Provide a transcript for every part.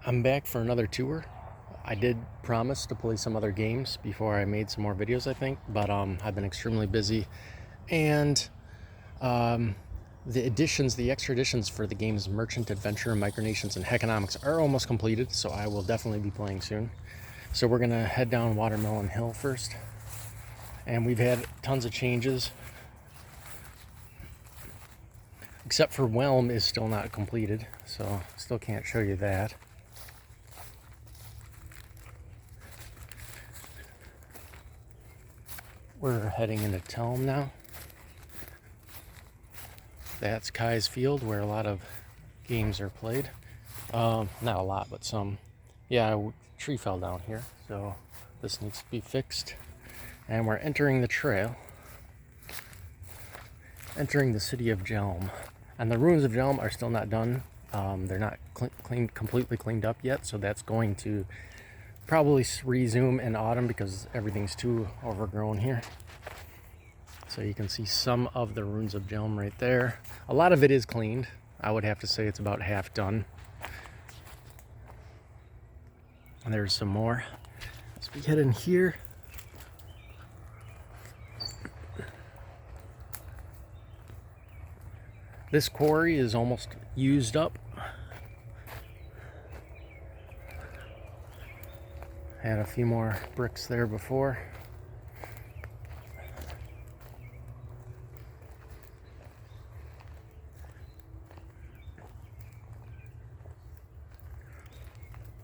I'm back for another tour. I did promise to play some other games before I made some more videos, I think, but I've been extremely busy. And the extra editions for the games Merchant Adventure, Micronations, and Economics are almost completed, so I will definitely be playing soon. So we're gonna head down Watermelon Hill first. And we've had tons of changes. Except for Whelm is still not completed, so still can't show you that. We're heading into Telm now. That's Kai's Field, where a lot of games are played. Not a lot, but some. Yeah, a tree fell down here, so this needs to be fixed. And we're entering the trail. Entering the city of Jelm. And the ruins of Jelm are still not done. They're not completely cleaned up yet, so that's going to probably resume in autumn because everything's too overgrown here. So you can see some of the ruins of Jelm right there. A lot of it is cleaned. I would have to say it's about half done. And there's some more. As we head in here, this quarry is almost used up. Had a few more bricks there before.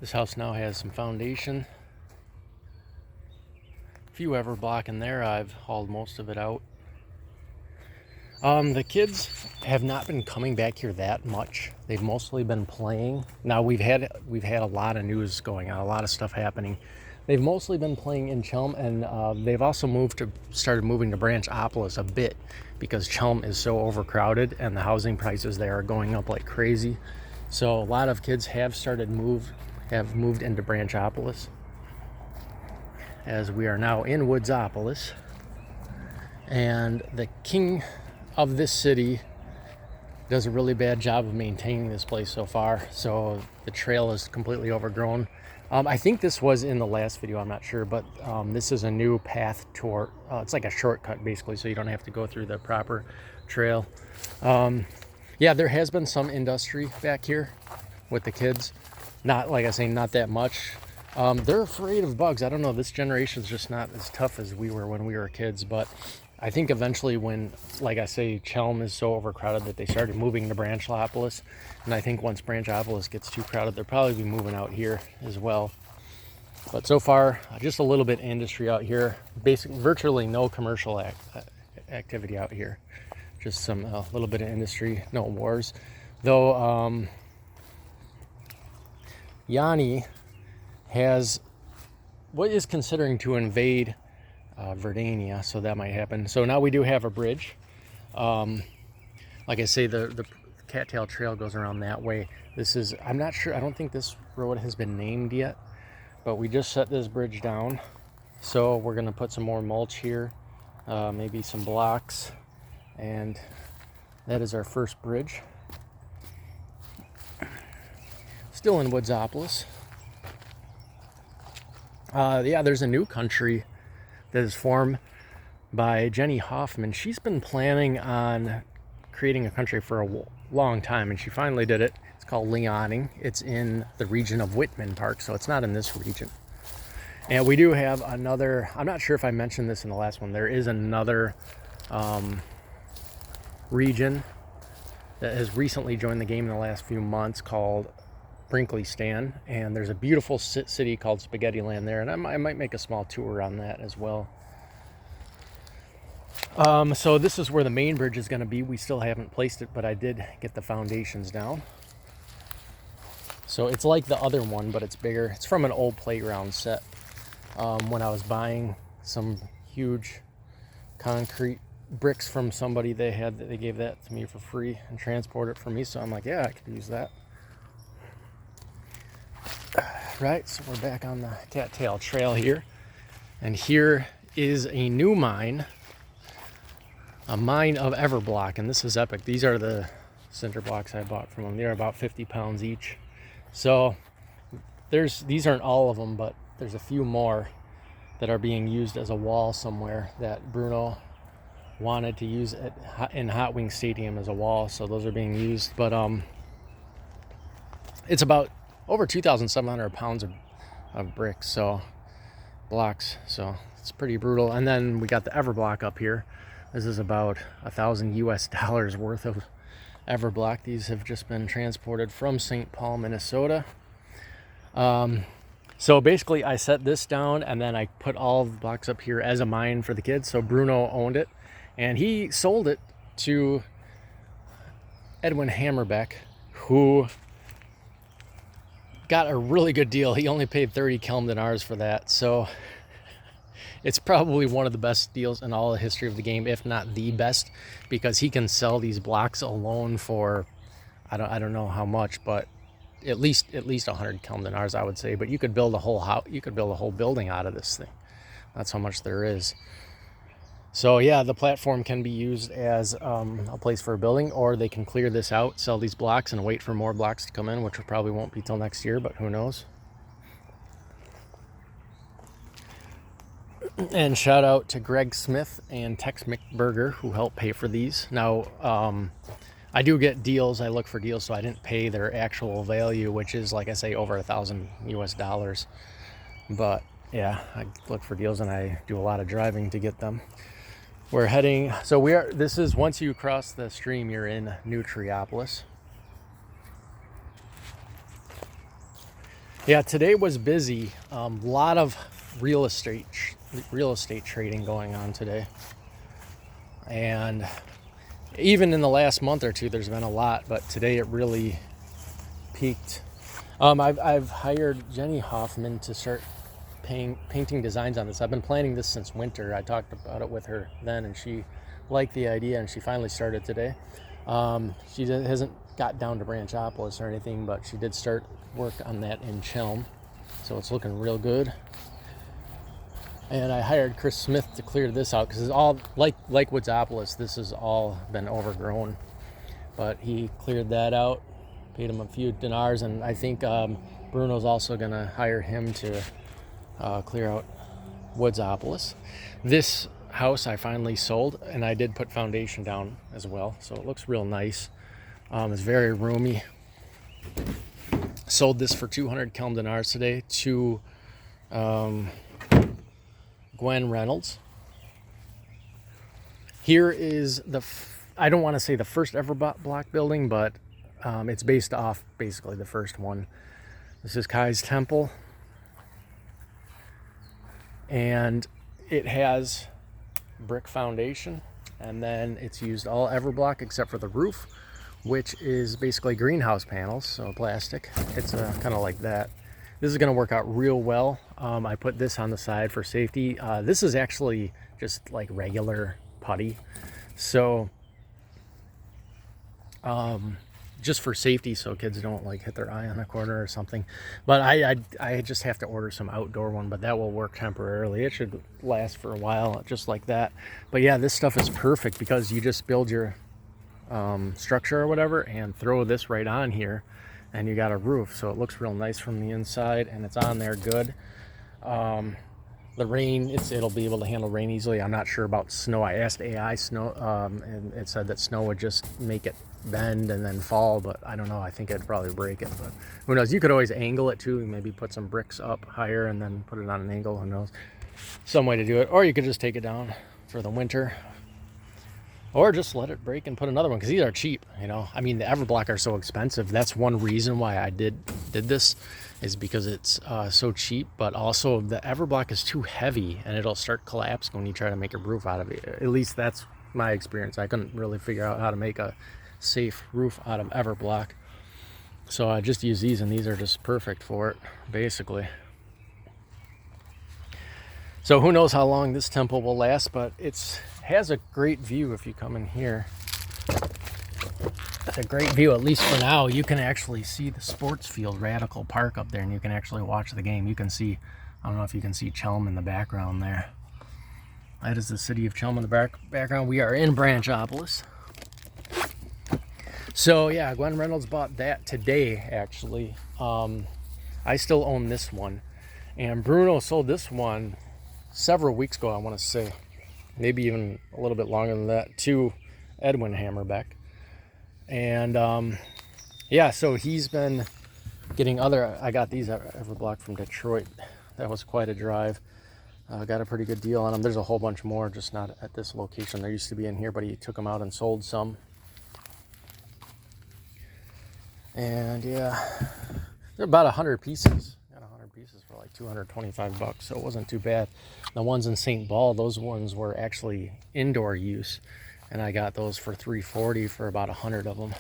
This house now has some foundation. A few ever block in there. I've hauled most of it out. The kids have not been coming back here that much. They've mostly been playing. Now we've had a lot of news going on, a lot of stuff happening. They've mostly been playing in Chelm, and they've also started moving to Branchopolis a bit because Chelm is so overcrowded and the housing prices there are going up like crazy. So a lot of kids have moved into Branchopolis, as we are now in Woodsopolis, and the king of this city does a really bad job of maintaining this place so far. So the trail is completely overgrown. I think this was in the last video, I'm not sure, but this is a new path tour. It's like a shortcut basically, so you don't have to go through the proper trail. Yeah, there has been some industry back here with the kids. Not, like I say, not that much. They're afraid of bugs. I don't know, this generation's just not as tough as we were when we were kids, but I think eventually when, like I say, Chelm is so overcrowded that they started moving to Branchopolis, and I think once Branchopolis gets too crowded, they'll probably be moving out here as well. But so far, just a little bit of industry out here. Virtually no commercial activity out here. Just a little bit of industry, no wars. Though Yanni has what is considering to invade Verdania, so that might happen. So now we do have a bridge. Like I say, the Cattail Trail goes around that way. I'm not sure, I don't think this road has been named yet, but we just set this bridge down. So we're gonna put some more mulch here, maybe some blocks, and that is our first bridge. Still in Woodsopolis. Yeah, there's a new country that is formed by Jenny Hoffman. She's been planning on creating a country for a long time, and she finally did it. It's called Leoning. It's in the region of Whitman Park, so it's not in this region. And we do have another, I'm not sure if I mentioned this in the last one, there is another region that has recently joined the game in the last few months called Brinkley Stan, and there's a beautiful city called Spaghetti Land there, and I might make a small tour on that as well. So this is where the main bridge is going to be. We still haven't placed it, but I did get the foundations down. So it's like the other one, but it's bigger. It's from an old playground set. When I was buying some huge concrete bricks from somebody, they gave that to me for free and transported it for me, so I'm like, yeah, I could use that. Right, so we're back on the Cattail Trail here, and here is a new mine, a mine of Everblock, and this is epic. These are the cinder blocks I bought from them. They're about 50 pounds each. So these aren't all of them, but there's a few more that are being used as a wall somewhere that Bruno wanted to use in Hot Wing Stadium as a wall. So those are being used, but it's about over 2,700 pounds of bricks, so blocks. So it's pretty brutal. And then we got the Everblock up here. This is about $1,000 worth of Everblock. These have just been transported from St. Paul, Minnesota. So basically I set this down and then I put all the blocks up here as a mine for the kids. So Bruno owned it and he sold it to Edwin Hammerbeck, who got a really good deal. He only paid 30 Kelm dinars for that. So it's probably one of the best deals in all the history of the game, if not the best, because he can sell these blocks alone for, I don't know how much, but at least 100 Kelm dinars, I would say. But you could build a whole house, you could build a whole building out of this thing. That's how much there is. So yeah, the platform can be used as a place for a building, or they can clear this out, sell these blocks, and wait for more blocks to come in, which probably won't be till next year, but who knows. And shout out to Greg Smith and Tex McBurger who helped pay for these. Now, I do get deals. I look for deals, so I didn't pay their actual value, which is, like I say, over $1,000 US. But yeah, I look for deals and I do a lot of driving to get them. We're heading, so this is, once you cross the stream, you're in Nutriopolis. Yeah, today was busy. Lot of real estate trading going on today. And even in the last month or two, there's been a lot, but today it really peaked. I've hired Jenny Hoffman to start painting designs on this. I've been planning this since winter. I talked about it with her then, and she liked the idea, and she finally started today. She hasn't got down to Branchopolis or anything, but she did start work on that in Chelm, so it's looking real good. And I hired Chris Smith to clear this out because it's all like Woodsopolis. This has all been overgrown, but he cleared that out, paid him a few dinars, and I think Bruno's also gonna hire him to clear out Woodsopolis. This house I finally sold, and I did put foundation down as well, so it looks real nice. It's very roomy. Sold this for 200 Kelm dinars today to Gwen Reynolds. Here is I don't want to say the first ever block building, but it's based off basically the first one. This is Kai's Temple, and it has brick foundation, and then it's used all Everblock except for the roof, which is basically greenhouse panels, so plastic. It's kind of like that. This is going to work out real well. I put this on the side for safety. This is actually just like regular putty, so just for safety, so kids don't like hit their eye on a corner or something. But I just have to order some outdoor one, but that will work temporarily. It should last for a while, just like that. But yeah, this stuff is perfect because you just build your structure or whatever and throw this right on here, and you got a roof, so it looks real nice from the inside, and it's on there good. The rain, it'll be able to handle rain easily. I'm not sure about snow. I asked AI snow, and it said that snow would just make it bend and then fall, but I don't know. I think it'd probably break it, but who knows? You could always angle it too. Maybe put some bricks up higher and then put it on an angle. Who knows? Some way to do it. Or you could just take it down for the winter, or just let it break and put another one, because these are cheap, you know. I mean, the Everblock are so expensive. That's one reason why I did this, is because it's so cheap, but also the Everblock is too heavy and it'll start collapsing when you try to make a roof out of it. At least that's my experience. I couldn't really figure out how to make a safe roof out of Everblock, so I just use these, and these are just perfect for it, basically. So who knows how long this temple will last, but it has a great view if you come in here. It's a great view, at least for now. You can actually see the sports field, Radical Park, up there, and you can actually watch the game. You can see, I don't know if you can see Chelm in the background there. That is the city of Chelm in the background. We are in Branchopolis. So yeah, Gwen Reynolds bought that today, actually. I still own this one. And Bruno sold this one several weeks ago, I want to say. Maybe even a little bit longer than that, to Edwin Hammerbeck. And yeah, so he's been getting other, I got these at Everblock from Detroit. That was quite a drive. Got a pretty good deal on them. There's a whole bunch more, just not at this location. There used to be in here, but he took them out and sold some. And yeah, they're about 100 pieces. Got 100 pieces for like $225, so it wasn't too bad. The ones in St. Paul, those ones were actually indoor use, and I got those for $340 for about 100 of them.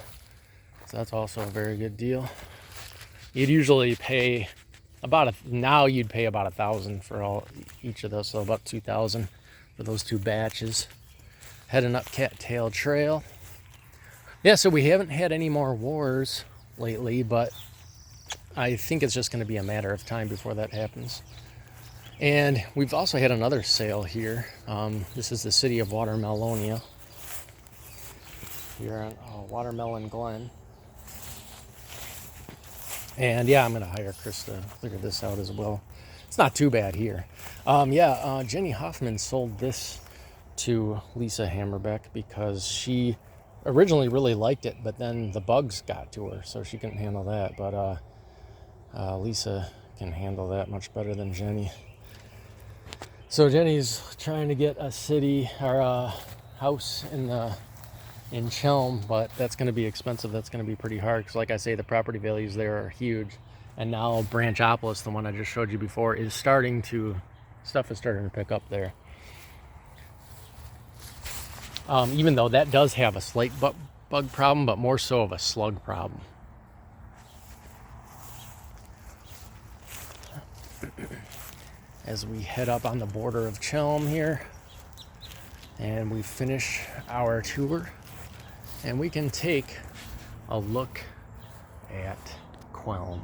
So that's also a very good deal. You'd usually pay now you'd pay about $1,000 for each of those, so about $2,000 for those two batches. Heading up Cattail Trail. Yeah, so we haven't had any more wars lately, but I think it's just going to be a matter of time before that happens. And we've also had another sale here. This is the city of Watermelonia here on Watermelon Glen. And yeah, I'm going to hire Chris to figure this out as well. It's not too bad here. Jenny Hoffman sold this to Lisa Hammerbeck because she originally really liked it, but then the bugs got to her, so she couldn't handle that. But Lisa can handle that much better than Jenny. So Jenny's trying to get a city or a house in Chelm, but that's going to be expensive. That's going to be pretty hard because, like I say, the property values there are huge. And now Branchopolis, the one I just showed you before, stuff is starting to pick up there. Even though that does have a slight bug problem, but more so of a slug problem. As we head up on the border of Chelm here, and we finish our tour, and we can take a look at Quelm.